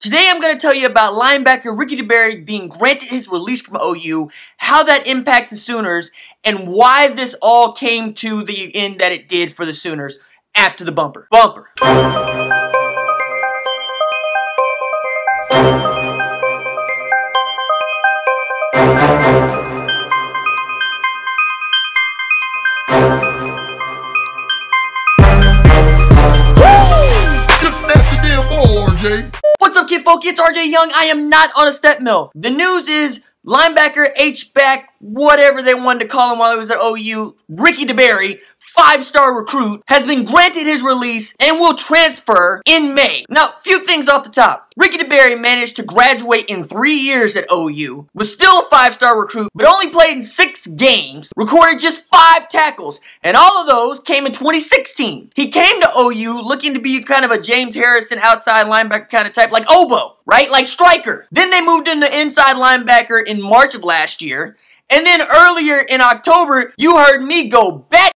Today I'm going to tell you about linebacker Ricky DeBerry being granted his release from OU, how that impacts the Sooners, and why this all came to the end that it did for the Sooners after the bumper. What's up, kid folk? It's RJ Young. I am not on a step mill. The news is linebacker, H-back, whatever they wanted to call him while he was at OU, Ricky DeBerry, 5-star recruit, has been granted his release and will transfer in May. Now, few things off the top. Ricky DeBerry managed to graduate in 3 years at OU, was still a 5-star recruit, but only played in 6 games, recorded just 5 tackles, and all of those came in 2016. He came to OU looking to be kind of a James Harrison outside linebacker kind of type, like Obo, right? Like striker. Then they moved him to inside linebacker in March of last year, and then earlier in October, you heard me go bat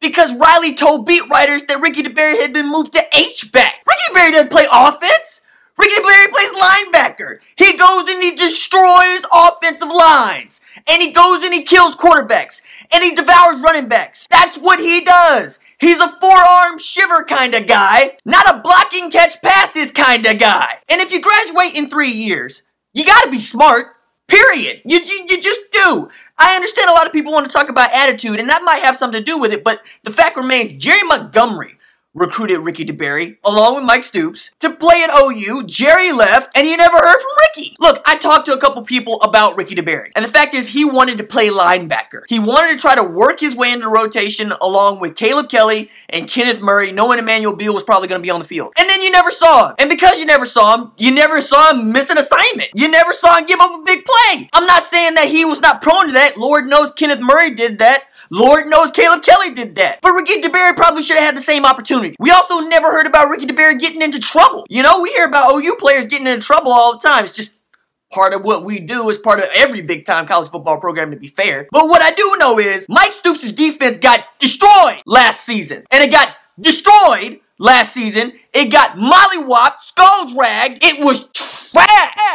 because Riley told beat writers that Ricky DeBerry had been moved to H-back. Ricky DeBerry doesn't play offense. Ricky DeBerry plays linebacker. He goes and he destroys offensive lines. And he goes and he kills quarterbacks. And he devours running backs. That's what he does. He's a forearm shiver kind of guy, not a blocking catch passes kind of guy. And if you graduate in 3 years, you gotta be smart, period. You just do. I understand a lot of people want to talk about attitude, and that might have something to do with it, but the fact remains, Jerry Montgomery recruited Ricky DeBerry, along with Mike Stoops, to play at OU. Jerry left, and you never heard from Ricky. Look, I talked to a couple people about Ricky DeBerry, and the fact is he wanted to play linebacker. He wanted to try to work his way into rotation along with Caleb Kelly and Kenneth Murray, knowing Emmanuel Beal was probably going to be on the field. And then you never saw him. And because you never saw him miss an assignment. You never saw him give up a big play. I'm not saying that he was not prone to that. Lord knows Kenneth Murray did that. Lord knows Caleb Kelly did that. But Ricky DeBerry probably should have had the same opportunity. We also never heard about Ricky DeBerry getting into trouble. You know, we hear about OU players getting into trouble all the time. It's just part of what we do. It's part of every big-time college football program, to be fair. But what I do know is Mike Stoops' defense got destroyed last season. And it got destroyed last season. It got mollywopped, skull-dragged. It was trash.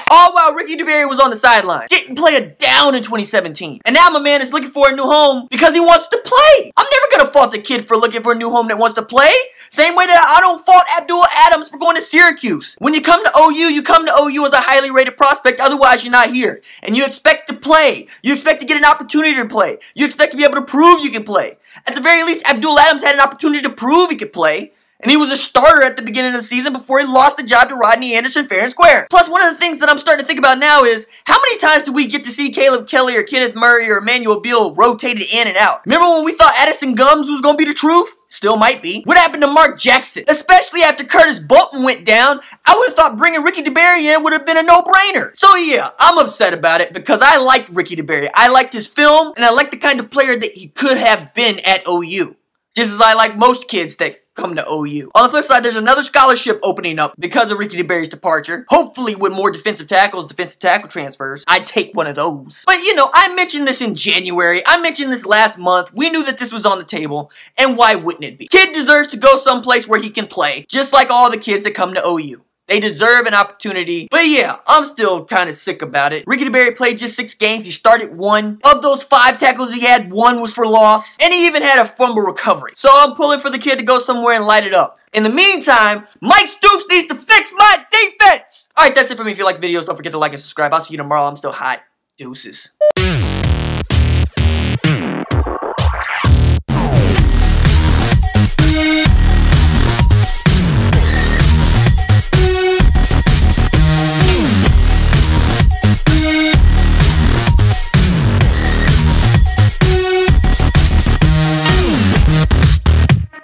All while Ricky DeBerry was on the sideline, getting played down in 2017. And now my man is looking for a new home because he wants to play. I'm never gonna fault a kid for looking for a new home that wants to play. Same way that I don't fault Abdul Adams for going to Syracuse. When you come to OU, you come to OU as a highly rated prospect, otherwise you're not here. And you expect to play. You expect to get an opportunity to play. You expect to be able to prove you can play. At the very least, Abdul Adams had an opportunity to prove he could play. And he was a starter at the beginning of the season before he lost the job to Rodney Anderson fair and square. Plus, one of the things that I'm starting to think about now is, how many times do we get to see Caleb Kelly or Kenneth Murray or Emmanuel Beal rotated in and out? Remember when we thought Addison Gums was going to be the truth? Still might be. What happened to Mark Jackson? Especially after Curtis Bolton went down, I would have thought bringing Ricky DeBerry in would have been a no-brainer. So yeah, I'm upset about it because I liked Ricky DeBerry. I liked his film, and I liked the kind of player that he could have been at OU. Just as I like most kids that come to OU. On the flip side, there's another scholarship opening up because of Ricky DeBerry's departure. Hopefully with more defensive tackle transfers. I'd take one of those. But you know, I mentioned this in January. I mentioned this last month. We knew that this was on the table. And why wouldn't it be? Kid deserves to go someplace where he can play. Just like all the kids that come to OU. They deserve an opportunity. But yeah, I'm still kind of sick about it. Ricky DeBerry played just 6 games. He started 1. Of those 5 tackles he had, 1 was for loss. And he even had a fumble recovery. So I'm pulling for the kid to go somewhere and light it up. In the meantime, Mike Stoops needs to fix my defense. Alright, that's it for me. If you like the videos, don't forget to like and subscribe. I'll see you tomorrow. I'm still hot. Deuces.